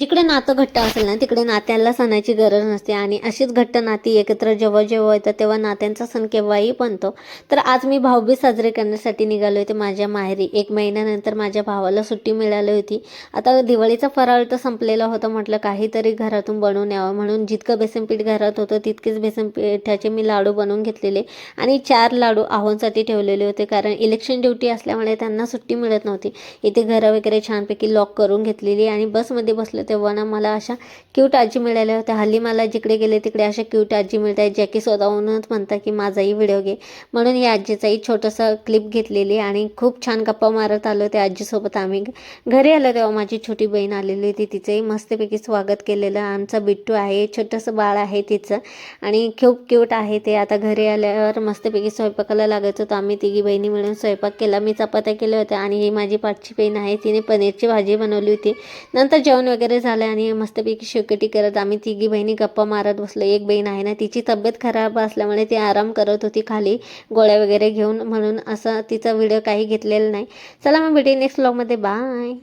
जिकडे नातं घट्ट असेल ना तिकडे नात्याला सणाची गरज नसते आणि अशीच घट्ट नाती एकत्र जेव्हा जेव्हा येतात तेव्हा नात्यांचा सण केव्हाही बनतो. तर आज मी भाऊबीज साजरी करण्यासाठी निघाले होते माझ्या माहेरी. 1 महिन्यानंतर माझ्या भावाला सुट्टी मिळाली होती. आता दिवाळीचा फराळ तर संपलेला होता. म्हटलं काहीतरी घरातून बनवून यावं म्हणून जितकं बेसनपीठ घरात होतं तितकेच बेसनपीठाचे मी लाडू बनवून घेतलेले आणि 4 लाडू आहोंसाठी ठेवलेले होते, कारण इलेक्शन ड्युटी असल्यामुळे त्यांना सुट्टी मिळत नव्हती. इथे घरं वगैरे छानपैकी लॉक करून घेतलेली आणि बसमध्ये बसलं तेव्हा ना मला अशा क्यूट आजी मिळाल्या होत्या. हल्ली मला जिकडे गेले तिकडे अशा क्यूट आजी मिळत आहेत ज्या की स्वतःहूनच म्हणतात की माझाही व्हिडिओ घे. म्हणून या आजीचाही छोटंसं क्लिप घेतलेली आणि खूप छान गप्पा मारत आलो त्या आजीसोबत. आम्ही घरी आलो तेव्हा माझी छोटी बहीण आलेली होती. तिचंही मस्तपैकी स्वागत केलेलं. आमचा बिट्टू आहे, छोटंसं बाळ आहे तिचं आणि खूप क्यूट आहे ते. आता घरी आल्यावर मस्तपैकी स्वयंपाकाला लागायचं होतं. आम्ही तिघी बहिणी मिळून स्वयंपाक केला. मी चपात्या केल्या होत्या आणि ही माझी पाठची बहीण आहे, तिने पनीरची भाजी बनवली होती. नंतर जेवण वगैरे झालं आणि मस्तपैकी शेकोटी करत आम्ही तिघी बहिणी गप्पा मारत बसलो. एक बहीण आहे ना तिची तब्येत खराब असल्यामुळे ती आराम करत होती खाली गोळ्या वगैरे घेऊन, म्हणून असं तिचा व्हिडिओ काही घेतलेला नाही. चला मग भेटू नेक्स्ट व्लॉगमध्ये. बाय.